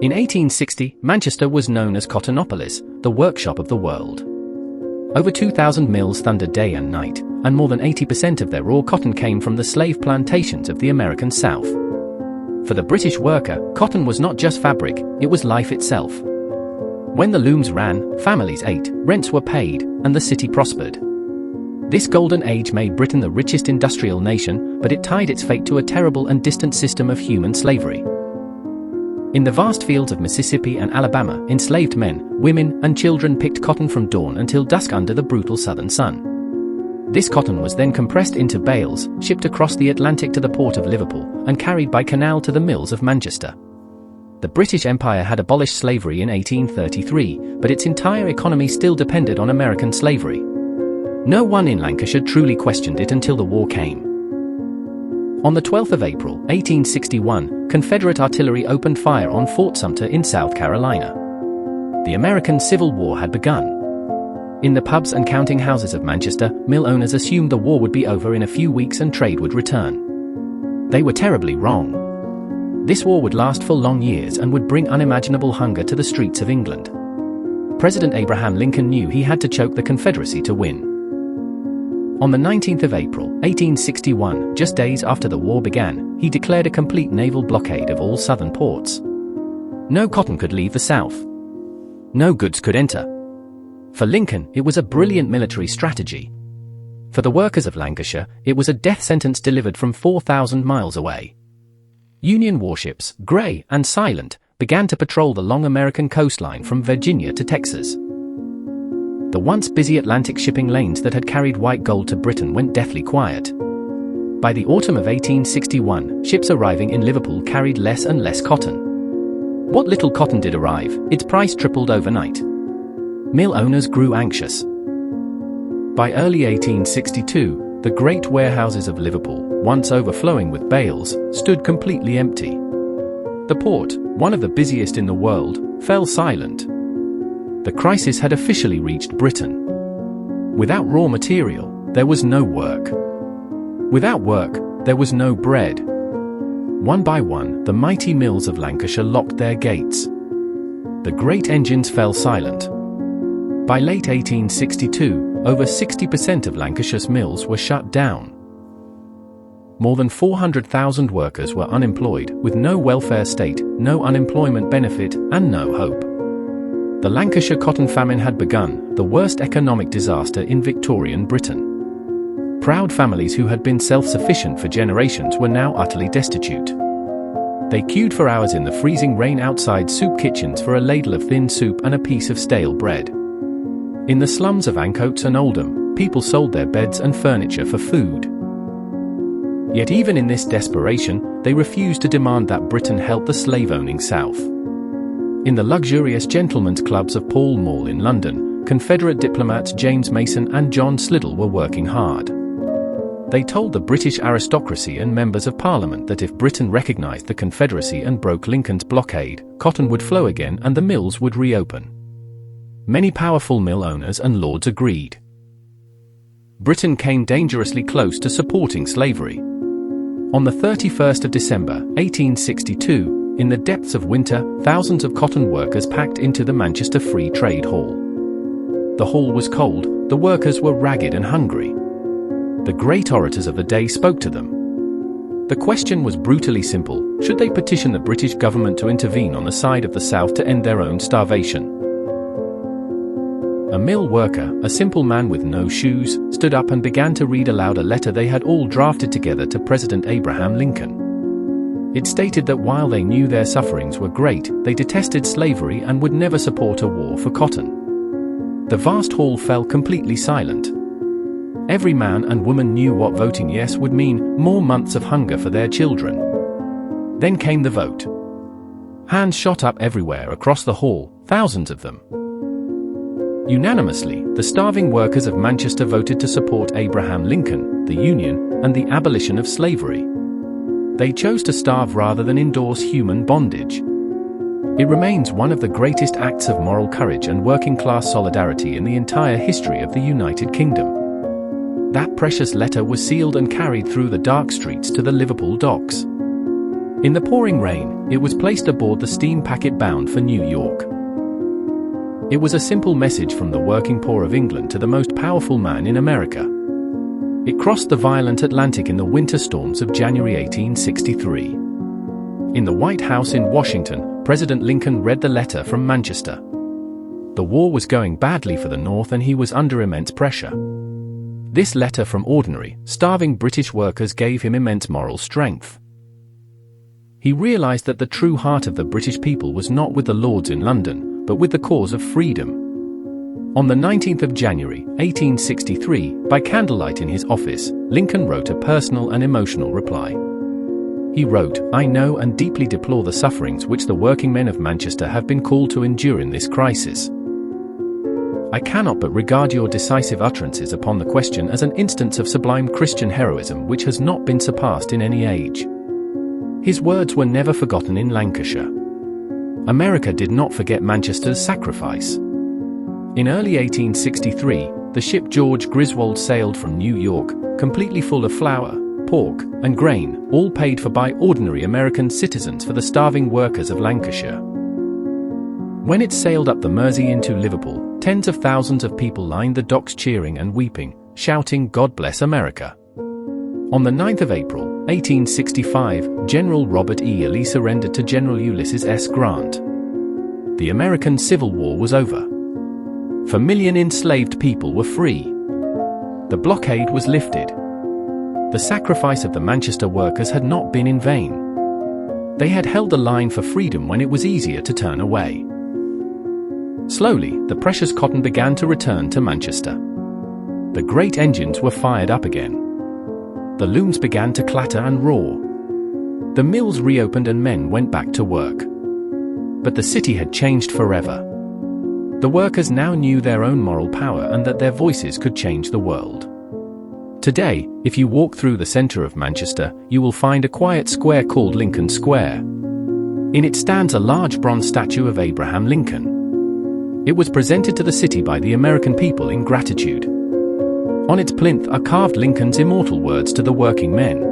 In 1860, Manchester was known as Cottonopolis, the workshop of the world. Over 2,000 mills thundered day and night, and more than 80% of their raw cotton came from the slave plantations of the American South. For the British worker, cotton was not just fabric, it was life itself. When the looms ran, families ate, rents were paid, and the city prospered. This golden age made Britain the richest industrial nation, but it tied its fate to a terrible and distant system of human slavery. In the vast fields of Mississippi and Alabama, enslaved men, women, and children picked cotton from dawn until dusk under the brutal southern sun. This cotton was then compressed into bales, shipped across the Atlantic to the port of Liverpool, and carried by canal to the mills of Manchester. The British Empire had abolished slavery in 1833, but its entire economy still depended on American slavery. No one in Lancashire truly questioned it until the war came. On the 12th of April, 1861, Confederate artillery opened fire on Fort Sumter in South Carolina. The American Civil War had begun. In the pubs and counting houses of Manchester, mill owners assumed the war would be over in a few weeks and trade would return. They were terribly wrong. This war would last for long years and would bring unimaginable hunger to the streets of England. President Abraham Lincoln knew he had to choke the Confederacy to win. On the 19th of April, 1861, just days after the war began, he declared a complete naval blockade of all southern ports. No cotton could leave the South. No goods could enter. For Lincoln, it was a brilliant military strategy. For the workers of Lancashire, it was a death sentence delivered from 4,000 miles away. Union warships, Grey and Silent, began to patrol the long American coastline from Virginia to Texas. The once busy Atlantic shipping lanes that had carried white gold to Britain went deathly quiet. By the autumn of 1861, ships arriving in Liverpool carried less and less cotton. What little cotton did arrive, its price tripled overnight. Mill owners grew anxious. By early 1862, the great warehouses of Liverpool, once overflowing with bales, stood completely empty. The port, one of the busiest in the world, fell silent. The crisis had officially reached Britain. Without raw material, there was no work. Without work, there was no bread. One by one, the mighty mills of Lancashire locked their gates. The great engines fell silent. By late 1862, over 60% of Lancashire's mills were shut down. More than 400,000 workers were unemployed, with no welfare state, no unemployment benefit, and no hope. The Lancashire cotton famine had begun, the worst economic disaster in Victorian Britain. Proud families who had been self-sufficient for generations were now utterly destitute. They queued for hours in the freezing rain outside soup kitchens for a ladle of thin soup and a piece of stale bread. In the slums of Ancoats and Oldham, people sold their beds and furniture for food. Yet even in this desperation, they refused to demand that Britain help the slave-owning South. In the luxurious gentlemen's clubs of Pall Mall in London, Confederate diplomats James Mason and John Slidell were working hard. They told the British aristocracy and members of Parliament that if Britain recognized the Confederacy and broke Lincoln's blockade, cotton would flow again and the mills would reopen. Many powerful mill owners and lords agreed. Britain came dangerously close to supporting slavery. On the 31st of December, 1862, in the depths of winter, thousands of cotton workers packed into the Manchester Free Trade Hall. The hall was cold, the workers were ragged and hungry. The great orators of the day spoke to them. The question was brutally simple: should they petition the British government to intervene on the side of the South to end their own starvation? A mill worker, a simple man with no shoes, stood up and began to read aloud a letter they had all drafted together to President Abraham Lincoln. It stated that while they knew their sufferings were great, they detested slavery and would never support a war for cotton. The vast hall fell completely silent. Every man and woman knew what voting yes would mean: more months of hunger for their children. Then came the vote. Hands shot up everywhere across the hall, thousands of them. Unanimously, the starving workers of Manchester voted to support Abraham Lincoln, the Union, and the abolition of slavery. They chose to starve rather than endorse human bondage. It remains one of the greatest acts of moral courage and working-class solidarity in the entire history of the United Kingdom. That precious letter was sealed and carried through the dark streets to the Liverpool docks. In the pouring rain, it was placed aboard the steam packet bound for New York. It was a simple message from the working poor of England to the most powerful man in America. It crossed the violent Atlantic in the winter storms of January 1863. In the White House in Washington, President Lincoln read the letter from Manchester. The war was going badly for the North and he was under immense pressure. This letter from ordinary, starving British workers gave him immense moral strength. He realized that the true heart of the British people was not with the lords in London, but with the cause of freedom. On the 19th of January, 1863, by candlelight in his office, Lincoln wrote a personal and emotional reply. He wrote, "I know and deeply deplore the sufferings which the working men of Manchester have been called to endure in this crisis. I cannot but regard your decisive utterances upon the question as an instance of sublime Christian heroism which has not been surpassed in any age." His words were never forgotten in Lancashire. America did not forget Manchester's sacrifice. In early 1863, the ship George Griswold sailed from New York, completely full of flour, pork, and grain, all paid for by ordinary American citizens for the starving workers of Lancashire. When it sailed up the Mersey into Liverpool, tens of thousands of people lined the docks cheering and weeping, shouting, "God bless America." On the 9th of April, 1865, General Robert E. Lee surrendered to General Ulysses S. Grant. The American Civil War was over. 4 million enslaved people were free. The blockade was lifted. The sacrifice of the Manchester workers had not been in vain. They had held the line for freedom when it was easier to turn away. Slowly, the precious cotton began to return to Manchester. The great engines were fired up again. The looms began to clatter and roar. The mills reopened and men went back to work. But the city had changed forever. The workers now knew their own moral power and that their voices could change the world. Today, if you walk through the center of Manchester, you will find a quiet square called Lincoln Square. In it stands a large bronze statue of Abraham Lincoln. It was presented to the city by the American people in gratitude. On its plinth are carved Lincoln's immortal words to the working men.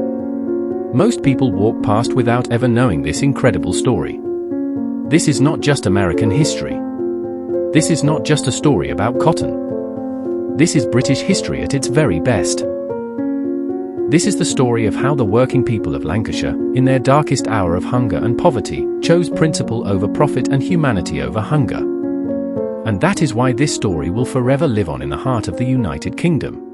Most people walk past without ever knowing this incredible story. This is not just American history. This is not just a story about cotton. This is British history at its very best. This is the story of how the working people of Lancashire, in their darkest hour of hunger and poverty, chose principle over profit and humanity over hunger. And that is why this story will forever live on in the heart of the United Kingdom.